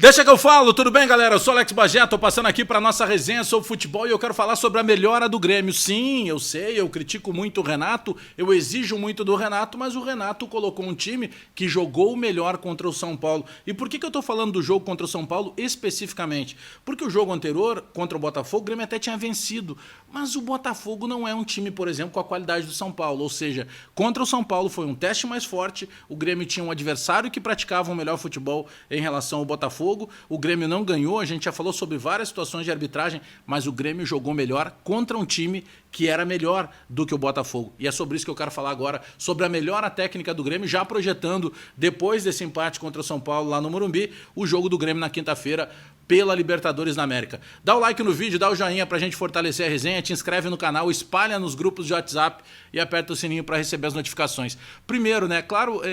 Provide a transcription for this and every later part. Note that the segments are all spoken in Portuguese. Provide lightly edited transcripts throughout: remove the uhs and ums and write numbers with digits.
Deixa que eu falo, tudo bem, galera? Eu sou Alex Bagé, tô passando aqui para nossa resenha sobre futebol e eu quero falar sobre a melhora do Grêmio. Sim, eu sei, eu critico muito o Renato, eu exijo muito do Renato, mas o Renato colocou um time que jogou melhor contra o São Paulo. E por que eu tô falando do jogo contra o São Paulo especificamente? Porque o jogo anterior, contra o Botafogo, o Grêmio até tinha vencido, mas o Botafogo não é um time, por exemplo, com a qualidade do São Paulo. Ou seja, contra o São Paulo foi um teste mais forte, o Grêmio tinha um adversário que praticava um melhor futebol em relação ao Botafogo. O Grêmio não ganhou, a gente já falou sobre várias situações de arbitragem, mas o Grêmio jogou melhor contra um time que era melhor do que o Botafogo. E é sobre isso que eu quero falar agora, sobre a melhora técnica do Grêmio, já projetando, depois desse empate contra o São Paulo lá no Morumbi, o jogo do Grêmio na quinta-feira pela Libertadores da América. Dá o like no vídeo, dá o joinha pra gente fortalecer a resenha, te inscreve no canal, espalha nos grupos de WhatsApp e aperta o sininho para receber as notificações. Primeiro, né, claro,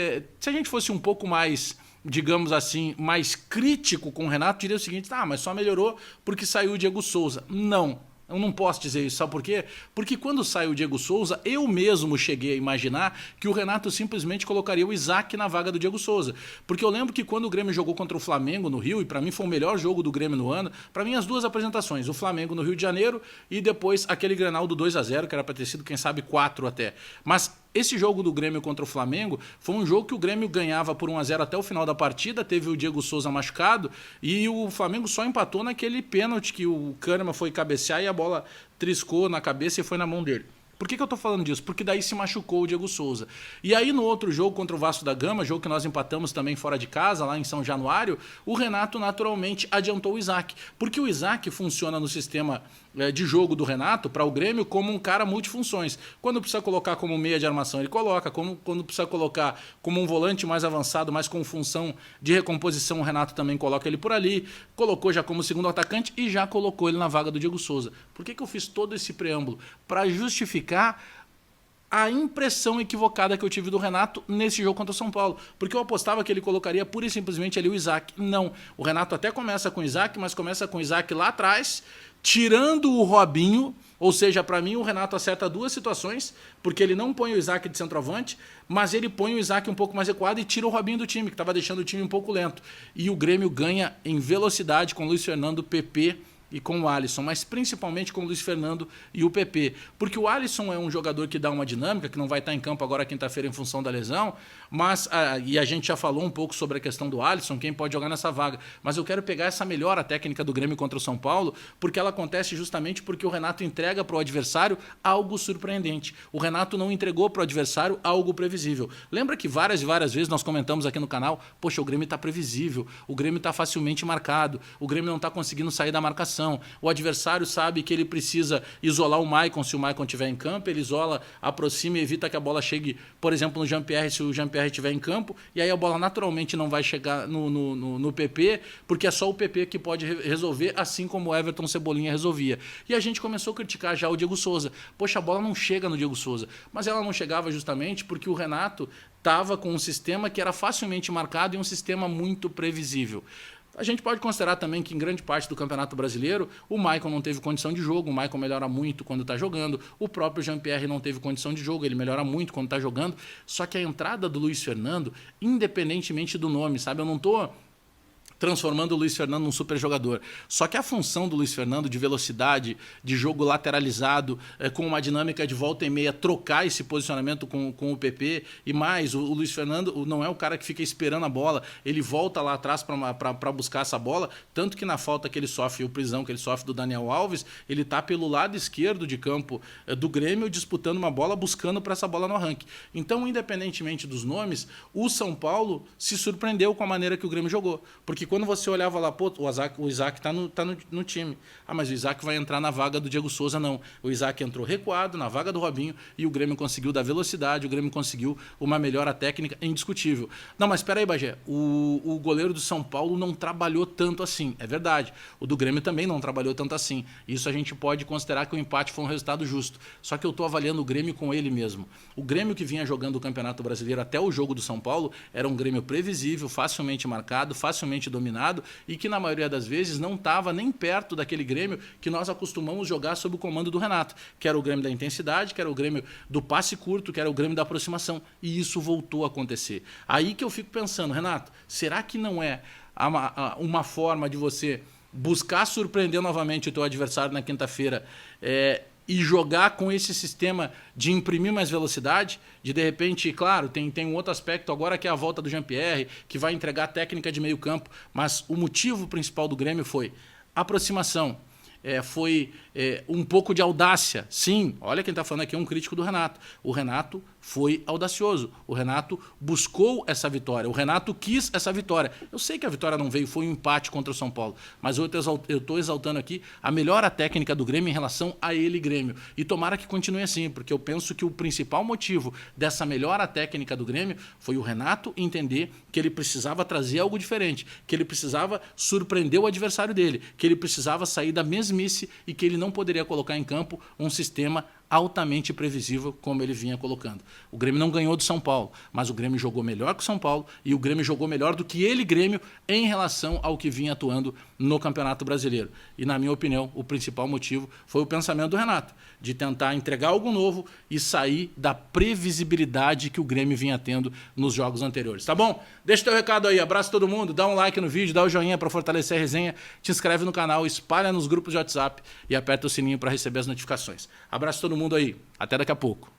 se a gente fosse um pouco mais, digamos assim, mais crítico com o Renato, diria o seguinte: mas só melhorou porque saiu o Diego Souza. Não, eu não posso dizer isso, sabe por quê? Porque quando saiu o Diego Souza, eu mesmo cheguei a imaginar que o Renato simplesmente colocaria o Isaac na vaga do Diego Souza. Porque eu lembro que quando o Grêmio jogou contra o Flamengo no Rio, e para mim foi o melhor jogo do Grêmio no ano, para mim as duas apresentações, o Flamengo no Rio de Janeiro e depois aquele Grenal do 2-0, que era para ter sido, quem sabe, 4 até. Mas esse jogo do Grêmio contra o Flamengo foi um jogo que o Grêmio ganhava por 1-0 até o final da partida, teve o Diego Souza machucado e o Flamengo só empatou naquele pênalti que o Kahneman foi cabecear e a bola triscou na cabeça e foi na mão dele. Por que eu tô falando disso? Porque daí se machucou o Diego Souza. E aí no outro jogo contra o Vasco da Gama, jogo que nós empatamos também fora de casa, lá em São Januário, o Renato naturalmente adiantou o Isaac. Porque o Isaac funciona no sistema de jogo do Renato para o Grêmio como um cara multifunções. Quando precisa colocar como meia de armação, ele coloca. Quando precisa colocar como um volante mais avançado, mais com função de recomposição, o Renato também coloca ele por ali. Colocou já como segundo atacante e já colocou ele na vaga do Diego Souza. Por que eu fiz todo esse preâmbulo? Para justificar a impressão equivocada que eu tive do Renato nesse jogo contra o São Paulo. Porque eu apostava que ele colocaria pura e simplesmente ali o Isaac. Não. O Renato até começa com o Isaac, mas começa com o Isaac lá atrás, tirando o Robinho. Ou seja, para mim o Renato acerta duas situações, porque ele não põe o Isaac de centroavante, mas ele põe o Isaac um pouco mais recuado e tira o Robinho do time, que estava deixando o time um pouco lento. E o Grêmio ganha em velocidade com o Luiz Fernando, PP e com o Alisson, mas principalmente com o Luiz Fernando e o PP. Porque o Alisson é um jogador que dá uma dinâmica, que não vai estar em campo agora quinta-feira em função da lesão, mas, e a gente já falou um pouco sobre a questão do Alisson, quem pode jogar nessa vaga, mas eu quero pegar essa melhora técnica do Grêmio contra o São Paulo, porque ela acontece justamente porque o Renato entrega para o adversário algo surpreendente. O Renato não entregou para o adversário algo previsível. Lembra que várias e várias vezes nós comentamos aqui no canal, poxa, o Grêmio está previsível, o Grêmio está facilmente marcado, o Grêmio não está conseguindo sair da marcação. O adversário sabe que ele precisa isolar o Maicon, se o Maicon estiver em campo, ele isola, aproxima e evita que a bola chegue, por exemplo, no Jean-Pierre, se o Jean-Pierre estiver em campo, e aí a bola naturalmente não vai chegar no PP, porque é só o PP que pode resolver, assim como o Everton Cebolinha resolvia. E a gente começou a criticar já o Diego Souza. Poxa, a bola não chega no Diego Souza. Mas ela não chegava justamente porque o Renato estava com um sistema que era facilmente marcado e um sistema muito previsível. A gente pode considerar também que em grande parte do Campeonato Brasileiro o Maicon não teve condição de jogo, o Maicon melhora muito quando está jogando, o próprio Jean-Pierre não teve condição de jogo, ele melhora muito quando está jogando, só que a entrada do Luiz Fernando, independentemente do nome, sabe, eu não estou transformando o Luiz Fernando num super jogador. Só que a função do Luiz Fernando de velocidade, de jogo lateralizado, com uma dinâmica de volta e meia, trocar esse posicionamento com o PP, e mais, o Luiz Fernando não é o cara que fica esperando a bola, ele volta lá atrás para buscar essa bola, tanto que na falta que ele sofre, o prisão que ele sofre do Daniel Alves, ele está pelo lado esquerdo de campo do Grêmio, disputando uma bola, buscando para essa bola no arranque. Então, independentemente dos nomes, o São Paulo se surpreendeu com a maneira que o Grêmio jogou, porque quando você olhava lá, pô, o Isaac tá no time. Mas o Isaac vai entrar na vaga do Diego Souza, não. O Isaac entrou recuado na vaga do Robinho e o Grêmio conseguiu dar velocidade, o Grêmio conseguiu uma melhora técnica indiscutível. Não, mas espera aí, Bagé, o goleiro do São Paulo não trabalhou tanto assim, é verdade. O do Grêmio também não trabalhou tanto assim. Isso a gente pode considerar que o empate foi um resultado justo. Só que eu estou avaliando o Grêmio com ele mesmo. O Grêmio que vinha jogando o Campeonato Brasileiro até o jogo do São Paulo era um Grêmio previsível, facilmente marcado, facilmente dominado e que na maioria das vezes não estava nem perto daquele Grêmio que nós acostumamos jogar sob o comando do Renato, que era o Grêmio da intensidade, que era o Grêmio do passe curto, que era o Grêmio da aproximação, e isso voltou a acontecer. Aí que eu fico pensando, Renato, será que não é uma forma de você buscar surpreender novamente o teu adversário na quinta-feira e jogar com esse sistema de imprimir mais velocidade, de repente, claro, tem um outro aspecto agora que é a volta do Jean-Pierre, que vai entregar a técnica de meio campo, mas o motivo principal do Grêmio foi aproximação, foi um pouco de audácia. Sim, olha quem está falando aqui é um crítico do Renato. O Renato foi audacioso. O Renato buscou essa vitória. O Renato quis essa vitória. Eu sei que a vitória não veio, foi um empate contra o São Paulo. Mas eu estou exaltando aqui a melhora técnica do Grêmio em relação a ele, Grêmio. E tomara que continue assim, porque eu penso que o principal motivo dessa melhora técnica do Grêmio foi o Renato entender que ele precisava trazer algo diferente, que ele precisava surpreender o adversário dele, que ele precisava sair da mesmice e que ele não poderia colocar em campo um sistema altamente previsível como ele vinha colocando. O Grêmio não ganhou do São Paulo, mas o Grêmio jogou melhor que o São Paulo e o Grêmio jogou melhor do que ele, Grêmio, em relação ao que vinha atuando no Campeonato Brasileiro. E, na minha opinião, o principal motivo foi o pensamento do Renato, de tentar entregar algo novo e sair da previsibilidade que o Grêmio vinha tendo nos jogos anteriores. Tá bom? Deixa teu recado aí, abraço todo mundo, dá um like no vídeo, dá o joinha para fortalecer a resenha, te inscreve no canal, espalha nos grupos de WhatsApp e aperta o sininho para receber as notificações. Abraço todo mundo aí, até daqui a pouco.